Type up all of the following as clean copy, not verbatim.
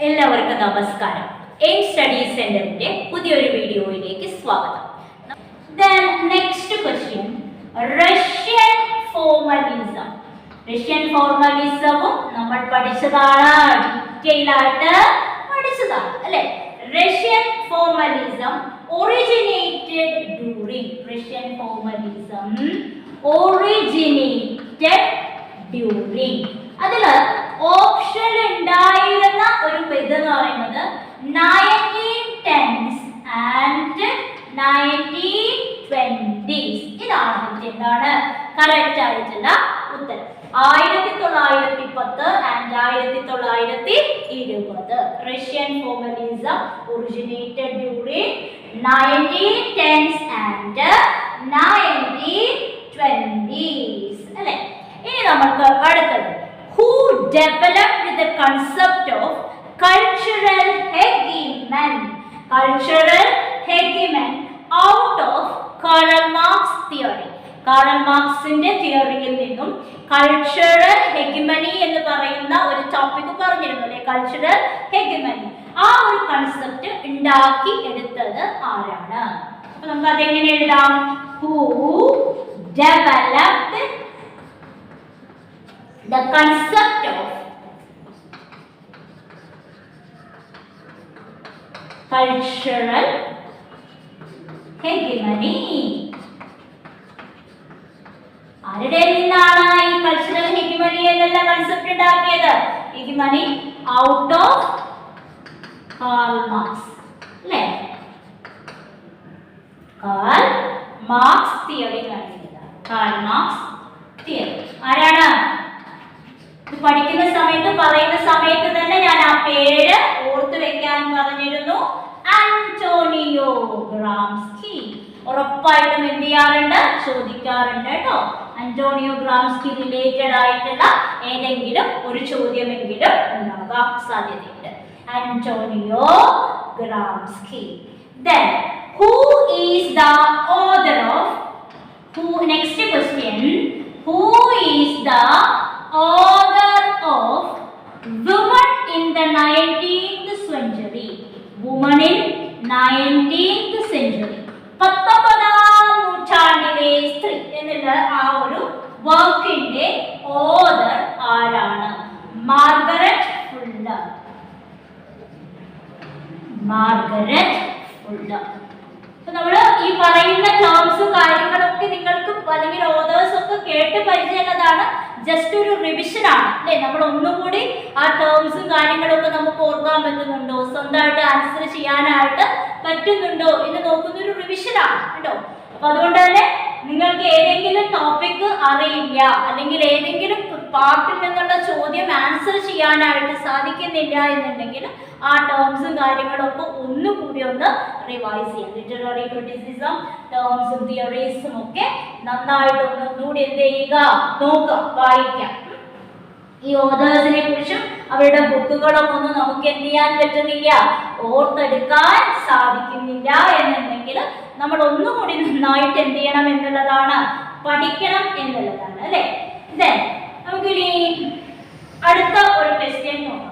എല്ലാവർക്കും നമസ്കാരം. Aim study സെന്ററിന്റെ പുതിയൊരു വീഡിയോയിലേക്ക് സ്വാഗതം. Then next question, Russian formalism. Russian ഫോർമലിസവും നമ്മൾ പഠിച്ചതാണ്, ഡീറ്റെയിൽ ആയിട്ട് പഠിച്ചതാണ് അല്ലേ? Russian formalism originated during Russian formalism originated during അതില് ഓപ്ഷൻ ഉണ്ടായിരുന്ന ഒരു ഇതെന്ന് പറയുന്നത് 1910s ആൻഡ് 1920s. ഇതാണ് എന്താണ് കറക്റ്റ് ആയിട്ടുള്ള ഉത്തരം. 1910 and 1920 Russian formalism originated during 1910s and 1920s അല്ലേ? ഇനി നമുക്ക് അടുത്തത്, who developed the concept of cultural hegemony out of Karl Marx theory. Karl മാർക്സിന്റെ തിയറിയിൽ നിന്നും കൾച്ചറൽ ഹെഗമനി എന്ന് പറയുന്ന ഒരു ടോപ്പിക് പറഞ്ഞിരുന്നു അല്ലെ? കൾച്ചറൽ ഹെഗമനി, ആ ഒരു കൺസെപ്റ്റ് ഉണ്ടാക്കി എടുത്തത് ആരാണ്? അപ്പൊ നമുക്ക് അതെങ്ങനെ എഴുതാം? who developed the concept of cultural hegemony. ആരുടെ നിന്നാണ് ഈ കൾച്ചറൽ ഹെഗമനി എന്നുള്ള കൺസെപ്റ്റ് ഉണ്ടാക്കിയത്? ഹെഗമനി ഔട്ട് ഓഫ് കാൾ മാർക്സ് അല്ലേ? കാൾ മാർക്സ് തിയറി കാണിക്കുന്നത്. കാൾ മാർക്സ് തിയറി ആരാണ്? പഠിക്കുന്ന സമയത്ത് പറയുന്ന സമയത്ത് തന്നെ ഞാൻ ആ പേര് ഓർത്തു വെക്കാൻ പറഞ്ഞിരുന്നു. ആന്റോണിയോ ഗ്രാംസ്കി. ഉറപ്പായിട്ടും എന്ത് ചെയ്യാറുണ്ട്? ചോദിക്കാറുണ്ട് കേട്ടോ. ആന്റോണിയോ ഗ്രാംസ്കി റിലേറ്റഡ് ആയിട്ടുള്ള ഏതെങ്കിലും ഒരു ചോദ്യമെങ്കിലും ഉണ്ടാകാൻ സാധ്യതയുണ്ട്. Antonio ഗ്രാംസ്കി. Then who is the author of next question, who is the author of women in the 19th century? Women in 19th century. 19ാം നൂറ്റാണ്ടിലെ സ്ത്രീ എന്നുള്ള ആ ഒരു വർക്കിന്റെ ഓതർ ആരാണ്? Margaret Fuller. Margaret Fuller. നമ്മൾ ഈ പറയുന്ന ടേംസ് കാര്യങ്ങളൊക്കെ നിങ്ങൾക്ക് അല്ലെങ്കിൽ ഓതേഴ്സ് ഒക്കെ കേട്ട് പരിചയമുള്ളതാണ്. ജസ്റ്റ് ഒരു റിവിഷൻ ആണ് അല്ലേ? നമ്മൾ ഒന്നുകൂടി ആ ടേംസും കാര്യങ്ങളൊക്കെ നമുക്ക് ഓർക്കാൻ പറ്റുന്നുണ്ടോ, സ്വന്തമായിട്ട് ആൻസർ ചെയ്യാനായിട്ട് പറ്റുന്നുണ്ടോ എന്ന് നോക്കുന്ന ഒരു റിവിഷൻ ആണ് കേട്ടോ. അപ്പൊ അതുകൊണ്ട് തന്നെ നിങ്ങൾക്ക് ഏതെങ്കിലും ടോപ്പിക് അറിയില്ല അല്ലെങ്കിൽ ഏതെങ്കിലും പാർട്ടിൽ നിന്നുള്ള ചോദ്യം ആൻസർ ചെയ്യാനായിട്ട് സാധിക്കുന്നില്ല എന്നുണ്ടെങ്കിൽ ആ ടേംസും കാര്യങ്ങളൊക്കെ ഒന്നുകൂടി ഒന്ന് റിവൈസ് ചെയ്യാം. ലിറ്റററി ക്രിറ്റിസിസം ടേംസും തിയറീസും ഒക്കെ നന്നായിട്ട് ഒന്നുകൂടി എന്ത് ചെയ്യുക, നോക്കുക, വായിക്കാം. ഈ ഓതേഴ്സിനെ കുറിച്ചും അവരുടെ ബുക്കുകളൊക്കെ ഒന്നും നമുക്ക് എന്ത് ചെയ്യാൻ പറ്റുന്നില്ല, ഓർത്തെടുക്കാൻ സാധിക്കുന്നില്ല എന്നുണ്ടെങ്കിൽ നമ്മൾ ഒന്നുകൂടി നന്നായിട്ട് എന്ത് ചെയ്യണം എന്നുള്ളതാണ്, പഠിക്കണം എന്നുള്ളതാണ് അല്ലേ? നമുക്കിനി അടുത്ത ഒരു ക്വസ്റ്റ്യൻ നോക്കാം.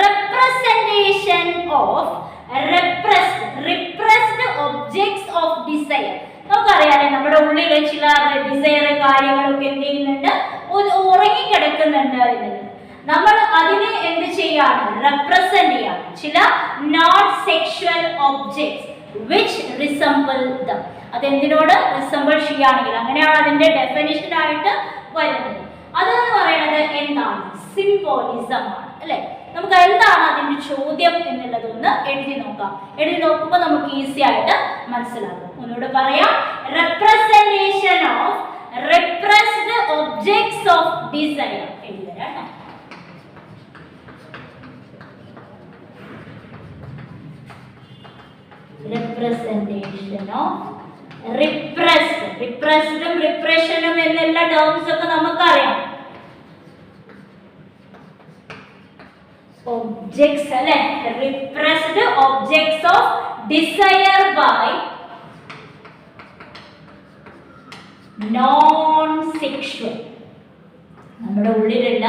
Representation of repressed objects of desire. നമുക്കറിയാലേ നമ്മുടെ ഉള്ളിൽ ചില ഡിസയർ കാര്യങ്ങളൊക്കെ എന്ത് ചെയ്യുന്നുണ്ട്, ഉറങ്ങിക്കിടക്കുന്നുണ്ട് എന്നുള്ളത്. നമ്മൾ അതിനെ എന്ത് ചെയ്യാണ്, റെപ്രസെന്റ് ചെയ്യാണ്. ചില non sexual objects which resemble them. അതെന്തിനോട് റിസംബിൾ ചെയ്യുകയാണെങ്കിൽ അങ്ങനെയാണ് അതിന്റെ ഡെഫിനിഷൻ ആയിട്ട് വരുന്നത്. അതെന്ന് പറയുന്നത് എന്താണ്? സിംബോളിസം ആണ് അല്ലെ? നമുക്ക് എന്താണ് അതിന്റെ ചോദ്യം എന്നുള്ളതൊന്ന് എഴുതി നോക്കാം. എഴുതി നോക്കുമ്പോൾ നമുക്ക് ഈസി ആയിട്ട് മനസ്സിലാകും. ഒന്നുകൂടെ പറയാം. Representation of repressed objects of desire എഴുതരാം. Representation of റിപ്രസ്ഡും റിപ്രഷനും എന്നുള്ള ടേംസ് ഒക്കെ നമുക്കറിയാം. ഒബ്ജെക്ട്സ് അല്ലെ? Repressed objects of desire by non sexual. നമ്മുടെ ഉള്ളിലുള്ള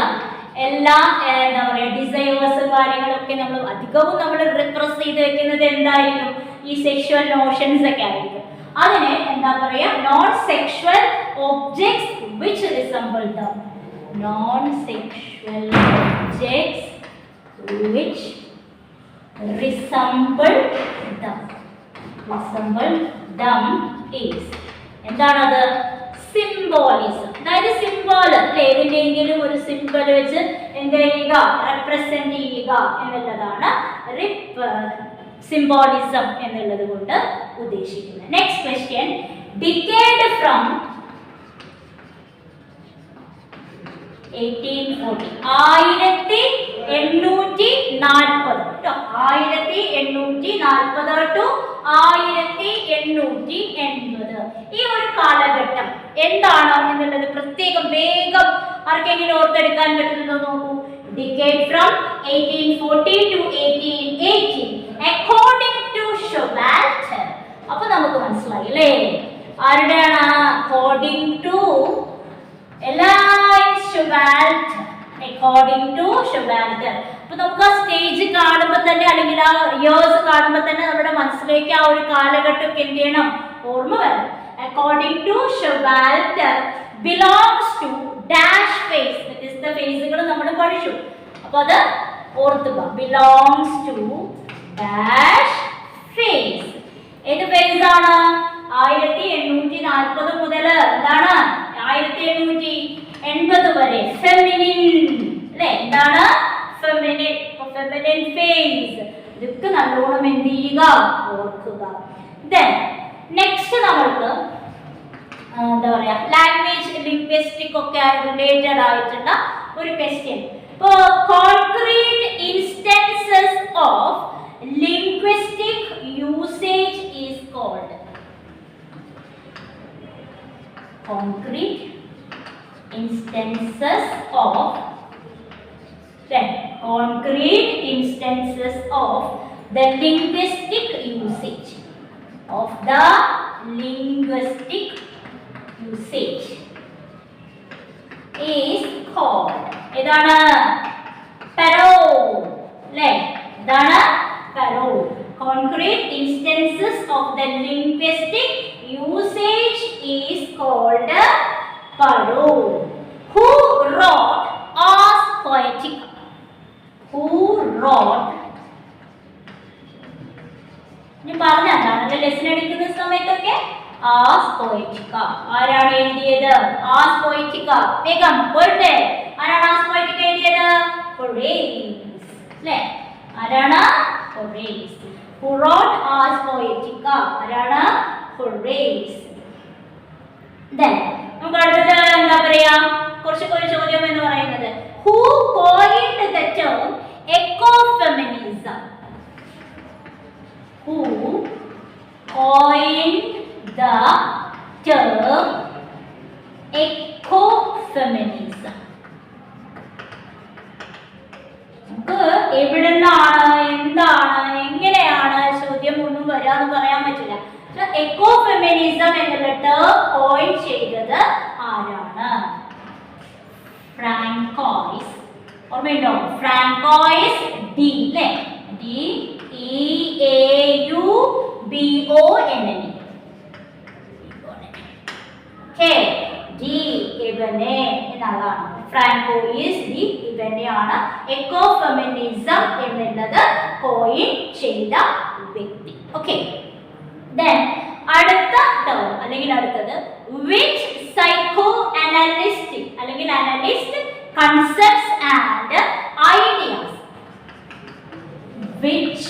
എല്ലാ എന്താ പറയുക ഡിസൈവേഴ്സ് കാര്യങ്ങളൊക്കെ നമ്മൾ അധികവും നമ്മൾ റിപ്രസ് ചെയ്ത് വെക്കുന്നത് എന്തായിരിക്കും? ഈ സെക്ഷുവൽ നോഷൻസ് ഒക്കെ ആയിരിക്കും. അതിനെ എന്താ പറയാ? Non sexual objects which resemble dum. Non sexual objects which resemble dum. Resemble dum is എന്താണത്? സിംബോളിസം. അതായത് സിംബോൾ ഏതിൻ്റെയെങ്കിലും ഒരു സിംബൽ വെച്ച് എന്ത് ചെയ്യുക? റെപ്രസെന്റ് ചെയ്യുക എന്നുള്ളതാണ് സിംബോളിസം എന്നുള്ളത് കൊണ്ട് ഉദ്ദേശിക്കുന്നത്. Next question. ഡിക്കേഡ് ഫ്രം 1840 1840 കേട്ടോ. 1840 to 1880 ഈ ഒരു കാലഘട്ടം എന്താണ് എന്നുള്ളത് പ്രത്യേകം വേഗം ആർക്കെങ്കിലും ഓർത്തെടുക്കാൻ പറ്റുന്നതോ നോക്കൂ. Decade from 1840 to 1880 according to Showalter. അപ്പൊ നമുക്ക് മനസ്സിലായി അല്ലേ ആരുടെയാണ്? According to according to Showalter. അപ്പൊ നമുക്ക് ആ സ്റ്റേജ് കാണുമ്പോൾ തന്നെ അല്ലെങ്കിൽ ആ ഇയേഴ്സ് കാണുമ്പോൾ തന്നെ നമ്മുടെ മനസ്സിലേക്ക് ആ ഒരു കാലഘട്ടമൊക്കെ എന്ത് ചെയ്യണം? ഓർമ്മ വരണം. According to Showalter belongs to dash phase. വ്യത്യസ്ത ഫേസുകൾ നമ്മൾ പഠിച്ചു. അപ്പൊ അത് ഓർത്തുക. Belongs to dash phase. ഏത് ഫേസ് ആണ്? 1840 മുതൽ എന്താണ് 1880 വരെ ഫെമിനിൻ അല്ലേ? എന്താണ്? ഫെമിനിൻ. Feminine phase. ഇതൊക്കെ നല്ലോണം എന്ത് ചെയ്യുക? ഓർക്കുക. ദെൻ നെക്സ്റ്റ് നമ്മൾക്ക് എന്താ പറയാ ലാംഗ്വേജ് ലിംഗ്വിസ്റ്റിക് ഒക്കെ റിലേറ്റഡ് ആയിട്ടുള്ള ഒരു ക്വസ്റ്റ്യൻ. ഇപ്പോൾ concrete instances of linguistic usage is called. Concrete instances of concrete instances of the linguistic usage of the linguistic usage is called ഏതാണ്? parole അല്ലേ? ഇതാണ് parole. Concrete instances of the linguistic usage is called parole. Who wrote Ars Poetica? Who wrote? ഞാൻ പറഞ്ഞതാണ് lesson എടുക്കുന്ന സമയത്തൊക്കെ Ars Poetica. ആരാണ് എഴുതിയത്? Ars Poetica. വേഗം പോട്ടെ. ആരാണ് Ars Poetica എഴുതിയത്? Horace. അല്ലേ? ആരാണ്? Horace. Who wrote Ars Poetica? ആരാണ്? Horace. Then നമുക്ക് അടുത്തത് എന്താ പറയാ കുറച്ചൊക്കെ ഒരു ചോദ്യം എന്ന് പറയുന്നത് who coined the term ecofeminism? Who coined the term ecofeminism? നമുക്ക് എവിടെ നിന്നാണ് എന്താണ് എങ്ങനെയാണ് ചോദ്യം ഒന്നും വരാന്ന് പറയാൻ പറ്റില്ല. എക്കോഫെമിനിസം എന്നുള്ള ടേം കോയിൻ ചെയ്തത് ആരാണ്? ഫ്രാങ്കോയിസ്. ഓർമ്മയുണ്ടോ? ഫ്രാങ്കോയിസ് ഡി അല്ലേ? DEAUBONE. ഡി ഇവനെ എന്നതാണ്. ഫ്രാങ്കോയിസ് ഡി ഇവനെയാണ് എക്കോഫെമിനിസം എന്നുള്ളത് കോയിൻ ചെയ്ത വ്യക്തി. ഓക്കെ. Then അടുത്ത ടേം അല്ലെങ്കിൽ അടുത്തത് which psychoanalyst അല്ലെങ്കിൽ analyst concepts and ideas. Which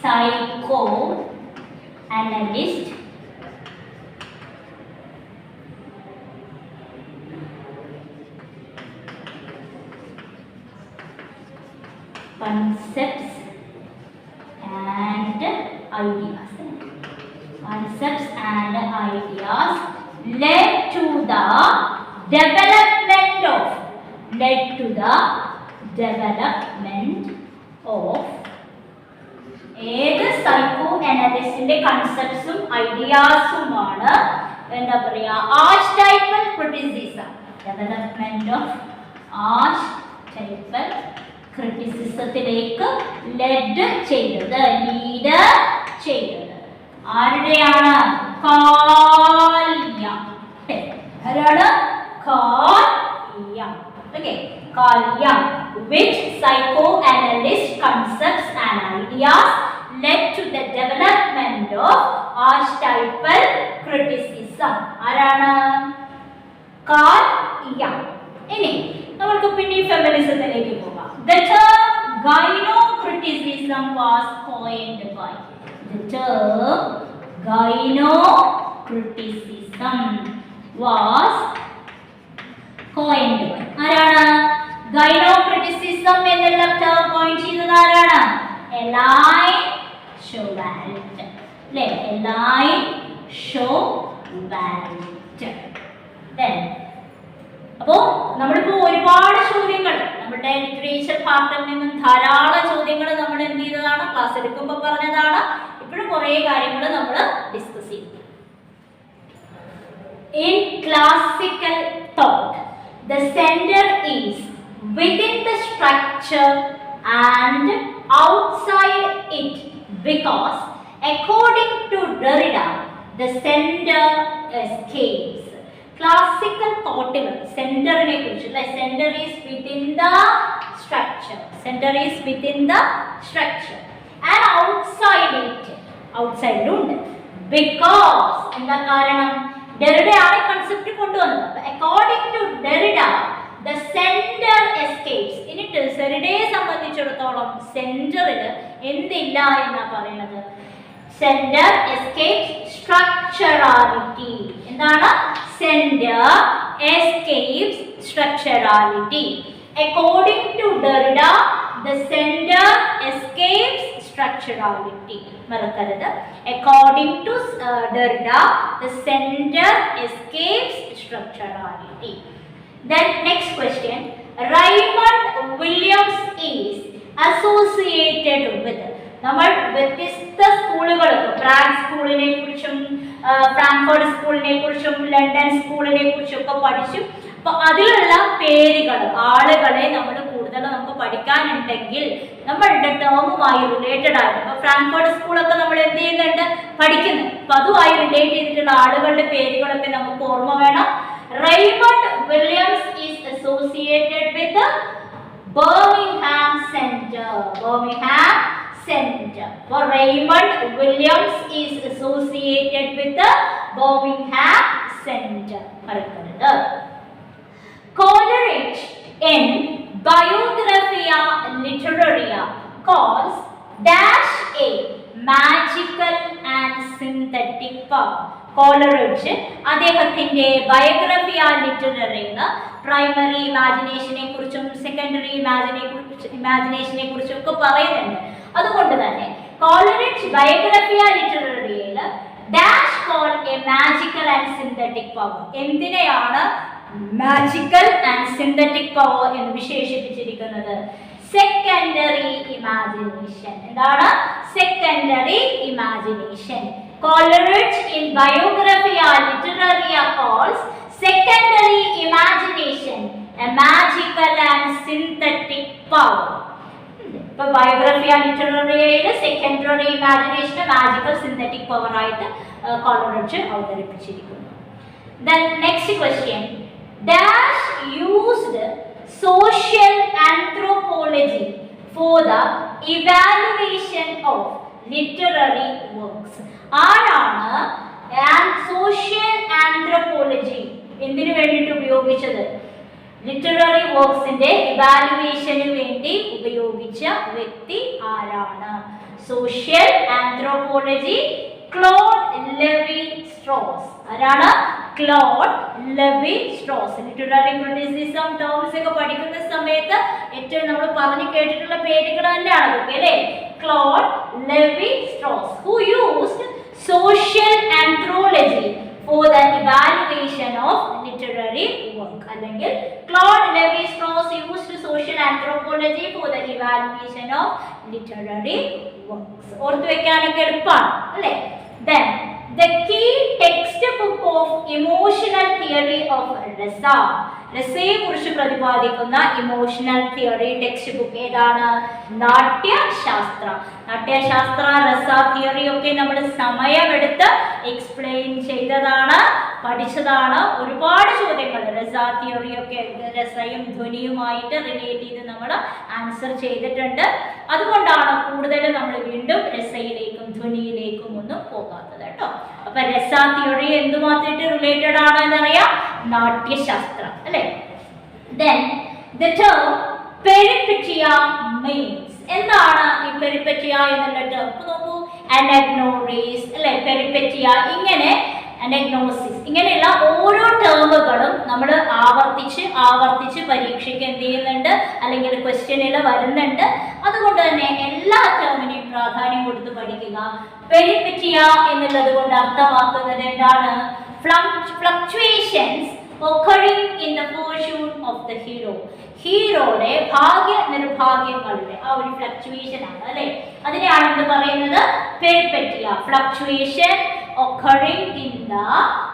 psychoanalyst concepts and ideas. Concepts and ideas led to the development of ഏത് സൈക്കോ അനാലിസ്റ്റിന്റെ കൺസെപ്റ്റ്സും ഐഡിയാസുമാണ് എന്താ പറയാ ആർച്ചൈപ്പൽ ക്രിറ്റിസിസം. ഡെവലപ്മെന്റ് ഓഫ് ആർച്ചൈപ്പൽ ക്രിറ്റിസിസത്തിലേക്ക് ലെഡ് ചെയ്തത്, ലീഡ് ചെയ്തത് ആരുടെയാണ്? കാൽയ. ആരാണ്? കാൽയ. Okay, കാൽയ. Which psychoanalyst concepts and ideas led to the development of archetypal criticism? ആരാണ്? കാൽയ. ഇനി നമുക്ക് പിന്നെ ഫെമിനിസത്തിലേക്ക് പോകാം. The term gynocriticism was coined by. The term gynocriticism was coined by. ആരാണ്? gynocriticism എന്നുള്ള term coin ചെയ്തത് ആരാണ്? എലൈൻ ഷോവാൽറ്റ്. അല്ലേ? എലൈൻ ഷോവാൽറ്റ്. അപ്പോൾ നമ്മളിപ്പോൾ ഒരുപാട് ചോദ്യങ്ങൾ നമ്മുടെ ലിറ്ററേച്ചർ പാർട്ടിൽ നിന്നും ധാരാളം ചോദ്യങ്ങൾ നമ്മൾ എന്ത് ചെയ്തതാണ്, ക്ലാസ് എടുക്കുമ്പോൾ പറഞ്ഞതാണ്. ഇപ്പോഴും കുറേ കാര്യങ്ങൾ നമ്മൾ ഡിസ്കസ് ചെയ്തു. In classical thought, the center is within the structure and outside it because, according to Derrida, the center escapes. Classical thought centre കുറിച്ച് അല്ലെ, centre is within the structure, centre is within the structure and outside it, ഔട്ട്സൈഡിലും ഉണ്ട്. Because എന്താ കാരണം? Derrida ആണ് concept കൊണ്ടുവന്നത്. According to Derrida the centre escapes. ഇനി ഡെറിഡയെ സംബന്ധിച്ചിടത്തോളം സെന്ററിൽ എന്തില്ല എന്നാ പറയുന്നത്? Centre escapes structurality. എന്താണ്? Centre escapes structurality. According to Derrida the centre escapes structurality. മറക്കരുത്. According to Derrida the centre escapes structurality. Then next question, Raymond Williams is associated with. നമ്മൾ വ്യത്യസ്ത സ്കൂളുകൾ, പ്രാഗ് സ്കൂളിനെ കുറിച്ചും ഫ്രാങ്ക്ഫർട്ട് സ്കൂളിനെ കുറിച്ചും ലണ്ടൻ സ്കൂളിനെ കുറിച്ചും ഒക്കെ പഠിച്ചു. അപ്പൊ അതിലുള്ള പേരുകൾ, ആളുകളെ നമ്മൾ കൂടുതൽ നമുക്ക് പഠിക്കാനുണ്ടെങ്കിൽ നമ്മളുടെ ടേമുമായി റിലേറ്റഡ് ആയിട്ട്, ഇപ്പൊ ഫ്രാങ്ക്ഫർട്ട് സ്കൂളൊക്കെ നമ്മൾ എന്ത് ചെയ്യുന്നുണ്ട്, പഠിക്കുന്നു. അപ്പൊ അതുമായി റിലേറ്റ് ചെയ്തിട്ടുള്ള ആളുകളുടെ പേരുകളൊക്കെ നമുക്ക് ഓർമ്മ വേണം. Raymond Williams is associated with the Birmingham Center. Birmingham Center. For Raymond Williams is associated with the Birmingham Center. Correct. Coleridge in Biographia Literaria calls dash a magical and synthetic power. Coleridge അദ്ദേഹത്തിന്റെ ബയോഗ്രഫിയ ലിറ്റററിയിൽ primary ഇമാജിനേഷനെ കുറിച്ചും secondary ഇമാജിനേഷനെ കുറിച്ചും ഒക്കെ പറയുന്നുണ്ട്. അതുകൊണ്ട് തന്നെ Coleridge Biographia ലിറ്റററിയിൽ dash call a magical and synthetic power. എന്തിനെയാണ് magical and synthetic power എന്ന് വിശേഷിപ്പിച്ചിരിക്കുന്നത്? Secondary imagination. എന്താണ് secondary imagination? Coleridge in Biographia Literaria calls secondary imagination a magical and synthetic power. ഇപ്പൊ ബയോഗ്രഫിയ ലിറ്റററിയയിൽ secondary imagination magical synthetic power ആയിട്ട് Coleridge അവതരിപ്പിച്ചിരിക്കുന്നു. Then next question, dash used social anthropology for the evaluation of literary works. ആരാണ് social anthropology എന്തിനു വേണ്ടിയിട്ട് ഉപയോഗിച്ചത്? Literary വർക്ക്സിന്റെ evaluation വേണ്ടി ഉപയോഗിച്ച വ്യക്തി ആരാണ്? Social anthropology Claude Levi Strauss. ആരാണ്? Claude Levi Strauss. Literary criticism terms ഒക്കെ പഠിക്കുന്ന സമയത്ത് ഏറ്റവും നമ്മൾ പറഞ്ഞു കേട്ടിട്ടുള്ള പേരുകൾ തന്നെയാണ് അതൊക്കെ അല്ലേ? Claude Levi Strauss who used social anthropology for the evaluation of literary work. അല്ലെങ്കിൽ Claude Levi Strauss used social anthropology for the evaluation of literary works. ഓർത്തു വെക്കാനൊക്കെ എളുപ്പമാണ് അല്ലേ? Then the key textbook of emotional theory of Lpsa. രസയെ കുറിച്ച് പ്രതിപാദിക്കുന്ന emotional theory text book ഏതാണ്? നാട്യശാസ്ത്ര. നാട്യശാസ്ത്ര രസ theory ഒക്കെ നമ്മൾ സമയമെടുത്ത് എക്സ്പ്ലെയിൻ ചെയ്തതാണ്, പഠിച്ചതാണ്. ഒരുപാട് ചോദ്യങ്ങൾ രസ തിയറി ഒക്കെ രസയും ധ്വനിയുമായിട്ട് റിലേറ്റ് ചെയ്ത് നമ്മൾ ആൻസർ ചെയ്തിട്ടുണ്ട്. അതുകൊണ്ടാണ് കൂടുതൽ നമ്മൾ വീണ്ടും രസയിലേക്കും ധ്വനിയിലേക്കും ഒന്നും പോകാത്തത് കേട്ടോ. അപ്പൊ രസ തിയറി എന്തുമാത്രമായിട്ട് റിലേറ്റഡ് ആണ് എന്നറിയാം? നാട്യശാസ്ത്രം അല്ലെ. Then the term peripetia means. എന്താണ് ഈ പെരിപെറ്റിയ എന്നുള്ള ടേം? നോക്കൂ, അനഗ്നോസിസ് അല്ലെ, പെരിപെറ്റിയ, ഇങ്ങനെ അനഗ്നോസിസ്, ഇങ്ങനെയുള്ള ഓരോ ടേമുകളും നമ്മൾ ആവർത്തിച്ച് പരീക്ഷയ്ക്ക് എന്ത് ചെയ്യുന്നുണ്ട്, അല്ലെങ്കിൽ ക്വസ്റ്റ്യനിൽ വരുന്നുണ്ട്. അതുകൊണ്ട് തന്നെ എല്ലാ ടേമിനെയും പ്രാധാന്യം കൊടുത്ത് പഠിക്കുക. പെരിപെറ്റിയ എന്നുള്ളത് കൊണ്ട് അർത്ഥമാക്കുന്നത് എന്താണ്? Fluctuations occurring in the fortune of the hero. ഹീറോയുടെ ഭാഗ്യ നിർഭാഗ്യങ്ങളുടെ ആ ഒരു ഫ്ലക്ച്വേഷൻ ആണ് അല്ലെ, അതിനെയാണ് എന്ത് പറയുന്നത്? Peripeteia. Fluctuation occurring in the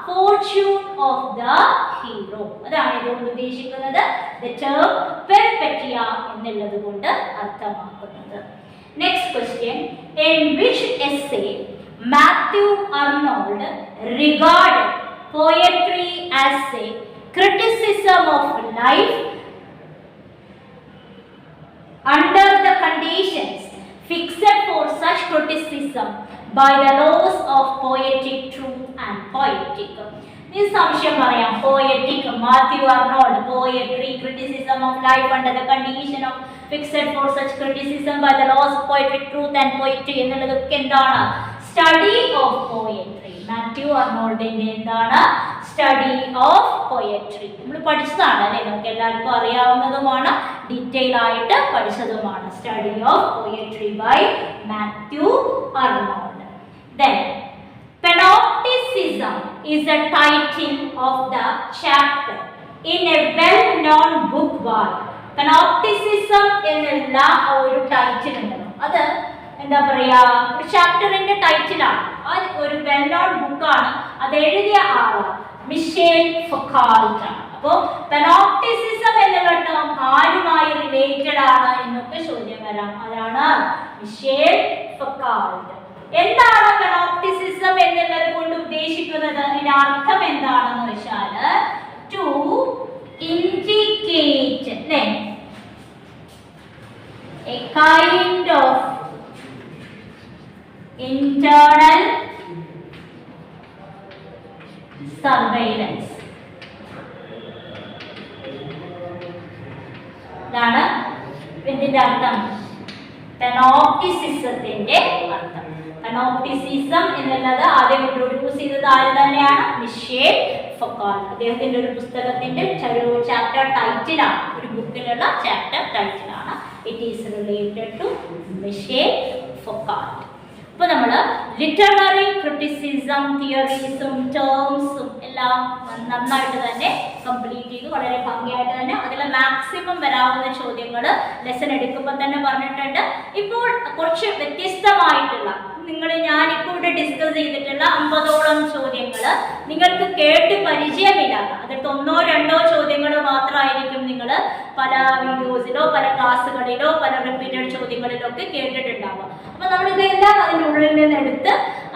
fortune of the hero. അതാണ് ഇതുകൊണ്ട് ഉദ്ദേശിക്കുന്നത്. The term peripetia എന്നുള്ളത് കൊണ്ട് അർത്ഥമാക്കുന്നത്. Next question. In which essay Matthew Arnold regarded poetry as a criticism of life under the conditions fixed for such criticism by the laws of poetic truth and poetic. This സംശയം പറയാം. Poetic, Matthew Arnold, poetry, criticism of life under the condition of fixed for such criticism by the laws of poetic truth and poetry എന്നുള്ളതൊക്കെ എന്താണ്? Study of poetry. Matthew അർണോൾഡിന്റെ എന്താണ്? Study of poetry. നമ്മൾ പഠിച്ചതാണ് അല്ലെ, നമുക്ക് എല്ലാവർക്കും അറിയാവുന്നതുമാണ്, ഡീറ്റെയിൽ ആയിട്ട് പഠിച്ചതുമാണ്. Study of poetry by Matthew Arnold. Then Panopticism is the title of the chapter in a well-known book by Panopticism എന്നുള്ള ഒരു ടൈറ്റിൽ ഉണ്ട്. അത് എന്താ പറയാ, ഒരു ചാപ്റ്ററിന്റെ ടൈറ്റിലാണ്. അത് ഒരു വെൽ നോൺ ബുക്കാണ്. അത് എഴുതിയ ആള് മിഷേൽ ഫൊക്കാൾട്ട് ആണ്. അപ്പോൾ പനോപ്റ്റിസിസം എന്നുള്ള ടേം ആരുമായി റിലേറ്റഡ് ആണ് എന്നൊക്കെ ചോദ്യം വരാം. അതാണ് മിഷേൽ ഫൊക്കാൾട്ട്. എന്താണ് പനോപ്റ്റിസിസം എന്നുള്ളത് കൊണ്ട് ഉദ്ദേശിക്കുന്നത്? ഇതിന്റെ അർത്ഥം എന്താണെന്ന് വെച്ചാൽ ടു ഇൻഡിക്കേറ്റ് അല്ലേ, A kind of internal surveillance. ഇതാണ് ഇതിന്റെ അർത്ഥം, പനോപ്റ്റിസിസത്തിന്റെ അർത്ഥം. പനോപ്റ്റിസിസം എന്നുള്ളത് ആദ്യം ഇൻട്രൊഡ്യൂസ് ചെയ്തത് ആര് തന്നെയാണ്? Michel Foucault. അദ്ദേഹത്തിന്റെ ഒരു പുസ്തകത്തിന്റെ ഒരു ചാപ്റ്റർ ടൈറ്റിലാണ്, ഒരു ബുക്കിലുള്ള ചാപ്റ്റർ ടൈറ്റിലാണ്. It is related to Michel Foucault. അപ്പോൾ നമ്മൾ ലിറ്റററി ക്രിറ്റിസിസം തിയറീസും ടേംസും എല്ലാം നന്നായിട്ട് തന്നെ കംപ്ലീറ്റ് ചെയ്തു, വളരെ ഭംഗിയായിട്ട് തന്നെ. അതിൽ മാക്സിമം വരാവുന്ന ചോദ്യങ്ങൾ ലെസൺ എടുക്കുമ്പോൾ തന്നെ പറഞ്ഞിട്ടുണ്ട്. ഇപ്പോൾ കുറച്ച് വ്യത്യസ്തമായിട്ടുള്ള ഞാനിപ്പോൾ ഇവിടെ ഡിസ്കസ് ചെയ്തിട്ടുള്ള 50ഓളം ചോദ്യങ്ങൾ നിങ്ങൾക്ക് കേട്ട് പരിചയമില്ലാത്ത, അതിൽ 1-2 ചോദ്യങ്ങൾ മാത്രമായിരിക്കും നിങ്ങൾ പല വീഡിയോസിലോ പല ക്ലാസ്സുകളിലോ പല റിപ്പീറ്റഡ് ചോദ്യങ്ങളിലോ ഒക്കെ കേട്ടിട്ടുണ്ടാവുക. അപ്പൊ നമ്മളിതെല്ലാം അതിനുള്ളിൽ നിന്ന് എടുത്ത്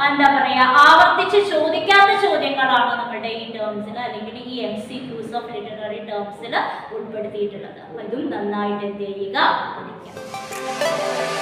എന്താ പറയുക, ആവർത്തിച്ച് ചോദിക്കാത്ത ചോദ്യങ്ങളാണ് നമ്മുടെ ഈ ടേംസിൽ അല്ലെങ്കിൽ ഈ MCQs ഓഫ് ലിറ്റററി ടേംസിൽ ഉൾപ്പെടുത്തിയിട്ടുള്ളത്. അപ്പൊ ഇതും നന്നായിട്ട് എന്ത് ചെയ്യുക, പഠിക്കാം.